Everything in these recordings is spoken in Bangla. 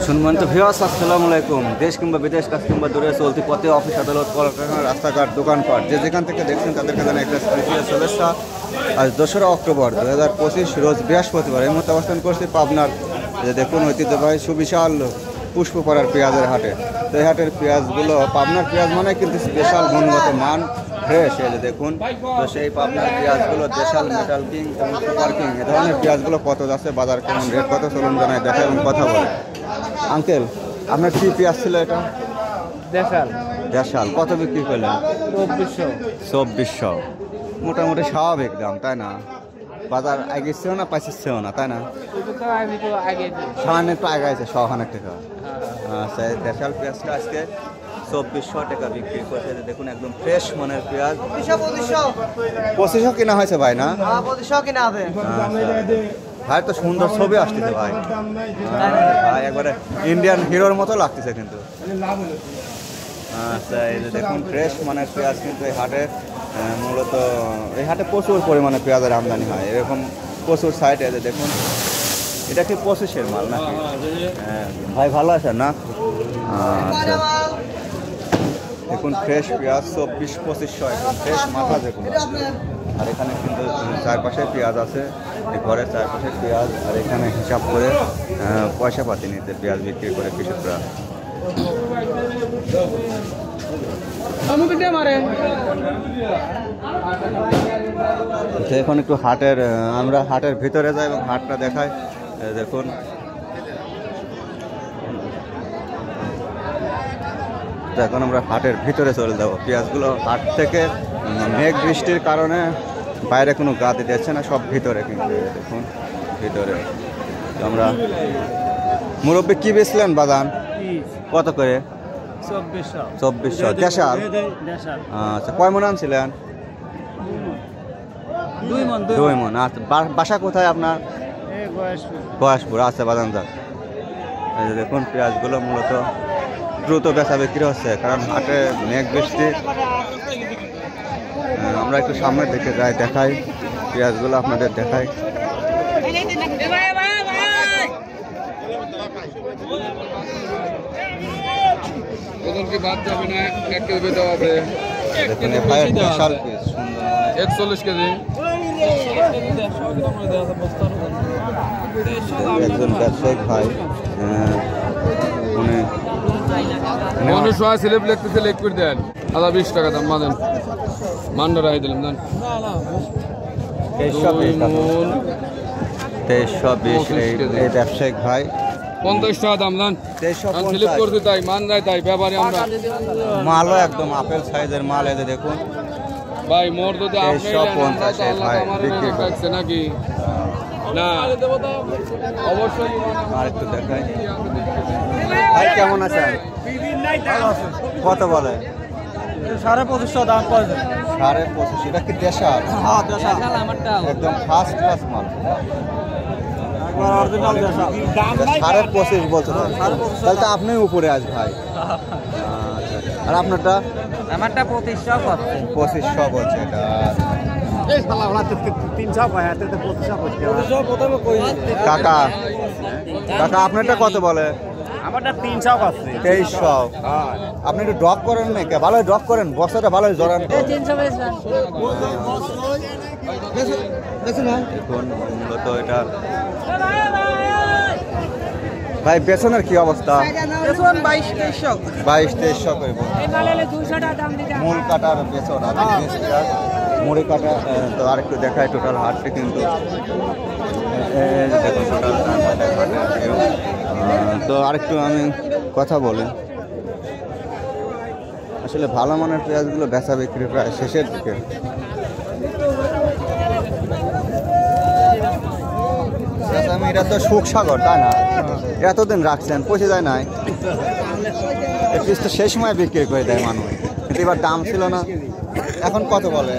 সম্মানিত ভিউয়ার্স, আসসালামু আলাইকুম। দেশ কিংবা বিদেশ, কাছ কিংবা দূরে চলতি পথে, অফিস, আদালত, কলকারখানা, রাস্তাঘাট, দোকানপাট, যে যেখান থেকে দেখছেন তাদের কাছে একটা স্পেশাল শুভেচ্ছা। আজ 2রা অক্টোবর 2025 রোজ বৃহস্পতিবার। এই মুহূর্তে অবস্থান করছি পাবনার, যে দেখুন ঐতিহ্যবাহী সুবিশাল পুষ্পপাড়ার পেঁয়াজের হাটে। তো এই হাটের পেঁয়াজগুলো, পাবনার পেঁয়াজ মানে কিন্তু স্পেশাল গুণগত মান, ফ্রেশ। এই যে দেখুন, তো সেই পাবনার পেঁয়াজগুলো দেশাল, মেটাল কিং এবং সুপার কিং, এ ধরনের পেঁয়াজগুলো কত যাচ্ছে, বাজার কেমন, রেট কত, চলুন জানায় দেখে এবং কথা বলে। আঙ্কেল, আপনার কি পেঁয়াজ ছিল এটা? দেশাল। দেশাল কত বিক্রি করলেন? 2400। মোটামুটি স্বাভাবিক দাম, তাই না? বাজার আগেছেও না পাইছেও না, তাই না? সামান্য একটু আগে আছে 100 টাকা। আচ্ছা, দেশাল পেঁয়াজটা আজকে 2400 টাকা বিক্রি করছে। দেখুন, একদম ফ্রেশ মনের পেঁয়াজ। 2500 কিনা হয়েছে ভাই, না? 2500 কিনা হবে। ভাই তো সুন্দর ছবি আসতেছে ভাই, ভাই একবারে ইন্ডিয়ান হিরোর মতো লাগতেছে কিন্তু। আচ্ছা, এই যে দেখুন ফ্রেশ মানের পেঁয়াজ কিন্তু এই হাটে, মূলত এই হাটে প্রচুর পরিমাণে পেঁয়াজের আমদানি হয়, এরকম প্রচুর সাইটে। যে দেখুন, এটা কি 2500 মাল নাকি? হ্যাঁ ভাই, ভালো আছেন না? আচ্ছা, দেখুন ফ্রেশ পেঁয়াজ 2400-2500, একদম ফ্রেশ মাথা দেখুন। আর এখানে কিন্তু চারপাশে পেঁয়াজ আছে, ঘরের চারপাশে পেঁয়াজ। আর এখানে হিসাব করে পয়সা পাতি নিতে পেঁয়াজ বিক্রি করে কৃষকরা। এখন একটু হাটের, আমরা হাটের ভিতরে যাই এবং হাটটা দেখাই। দেখুন, এখন আমরা হাটের ভিতরে চলে যাবো। পেঁয়াজগুলো হাট থেকে মেঘ বৃষ্টির কারণে বাইরে কোনো গাদি দিচ্ছে না, সব ভিতরে। কিন্তু দেখুন ভিতরে তো আমরা, মুরব্বী কি বেচলেন বাদাম কত করে? 2400 দেশাল। আচ্ছা, কয় মন আনছিলেন? 2 মন। আচ্ছা, বাসা কোথায় আপনার? গয়াসপুর। আচ্ছা, বাদাম যাক। এই যে দেখুন, পেঁয়াজগুলো মূলত দ্রুত বেচা বিক্রি হচ্ছে, কারণ হাটে মেঘ বৃষ্টি। আমরা একটু সামনের দিকে যাই, দেখাই পেঁয়াজগুলো আপনাদের দেখাই। দেখুন, বিশাল পিস, সুন্দর 41 কেজি। একজন ব্যবসায়িক ভাই, মানুষ স্লিপ লিখতেছে, লিখ করে দেন। 20 টাকা দাম মানেন, মান্ডা রাই দিলাম দেন। 2320 এই ব্যবসায়িক ভাই 50 টাকা দাম দেন। স্লিপ করতে তাই মান যায়, তাই ব্যাপারে আমরা মালও একদম আপেল সাইজের মাল। এই যে দেখুন ভাই, মোর যদি 2350 ভাই বিক্রি করছে নাকি না, অবশ্যই। আর একটু দেখাই ভাই, কেমন আছেন? কত বলে? 2500 দাম পড়বে। 2500। এটা কি দেশাল? হ্যাঁ, দেশাল। একদম ফার্স্ট ক্লাস মাল, একবার অরিজিনাল দেশাল। 25.5 বলছে। তাহলে তো আপনি উপরে আজ ভাই। আচ্ছা, আর আপনারটা? আমারটা 2500 করছে। 2500 বলছে এটা। কাকা, কাকা আপনারটা কত বলে? আমারটা 300 করছে। 2300। আপনি একটু ড্রপ করেন না, ভালো ড্রপ করেন, বস্তাটা ভালো জড়ান। 300 বেচবেন। দেখুন, মূলত এটা ভাই বেতনের কি অবস্থা? বেচন 2200। 2200 করব। এই মালালে 200 টাকা দাম দিতে। মূল কাটার বেতন আর মুড়ি কাটা। তো আরেকটু দেখায় টোটাল হাটটা কিন্তু। দেখুন টোটাল তো আরেকটু আমি কথা বলি। আসলে ভালো মানের পেঁয়াজগুলো বেচা বিক্রি প্রায় শেষের দিকে। আমি, এটা তো সুখসাগর, তাই না? এতদিন রাখছেন, পচে যায় নাই? এই পিস তো সেই সময় বিক্রি করে দেয় মানুষ, কিন্তু এবার দাম ছিল না। এখন কত বলে?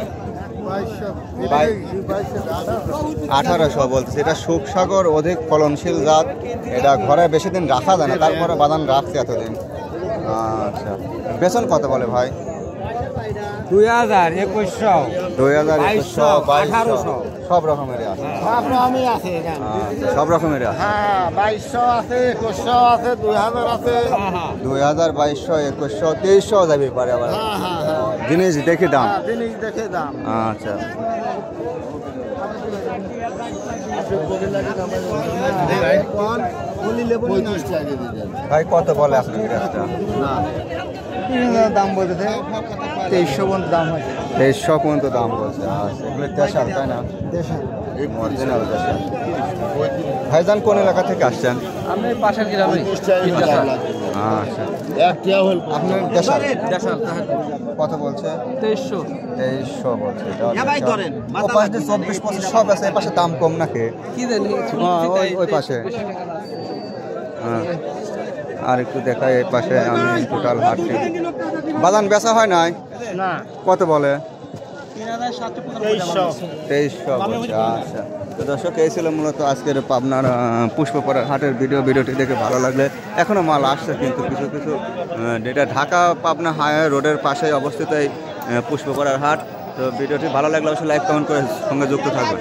1800 বলতেছে। এটা সুখসাগর, অধিক ফলনশীল জাত। এটা ঘরে বেশি দিন রাখা যায় না, তারপরে বাদাম রাখছে এতদিন। আচ্ছা, বেতন কত বলে ভাই? 2000, 2100। 2100, 2200 সব রকমেরই আছে। সব রকমই আছে এখানে। সব রকমেরই আছে। হ্যাঁ 2200 আছে, 2100 আছে, 2000 আছে। 2000, 2200, 2100, 2300 যাবে পারে আবার। হ্যাঁ হ্যাঁ হ্যাঁ। জিনিস দেখে দাম। হ্যাঁ, জিনিস দেখে দাম। আচ্ছা ভাই কত বলে আপনার পেঁয়াজটা? দাম বলতেছে 2300 পর্যন্ত দাম হয়। 2300 পর্যন্ত দাম বলছে। আচ্ছা এগুলো দেশাল তাই না? অরিজিনাল দেশাল। ভাইজান কোন এলাকা থেকে আসছেন? আমি পাশের গ্রামে আচ্ছা আপনার দেশাল কত বলছে? 2300 বলছে। ও পাশে 24-25 সব আছে, এ পাশে দাম কম নাকি? ওই পাশে। হ্যাঁ আর একটু দেখাই এই পাশে আমি টোটাল হাটটি। বাদান বেচা হয় নাই? না কত বলে? 2300 বলছে। আচ্ছা তো দর্শক এই ছিল মূলত আজকের পাবনার পুষ্পপাড়ার হাটের ভিডিওটি দেখে ভালো লাগলে, এখনও মাল আসছে কিন্তু কিছু কিছু। যেটা ঢাকা পাবনা হাইওয়ে রোডের পাশে অবস্থিত এই পুষ্পপাড়ার হাট। তো ভিডিওটি ভালো লাগলে অবশ্যই লাইক কমেন্ট করে সঙ্গে যুক্ত থাকবেন।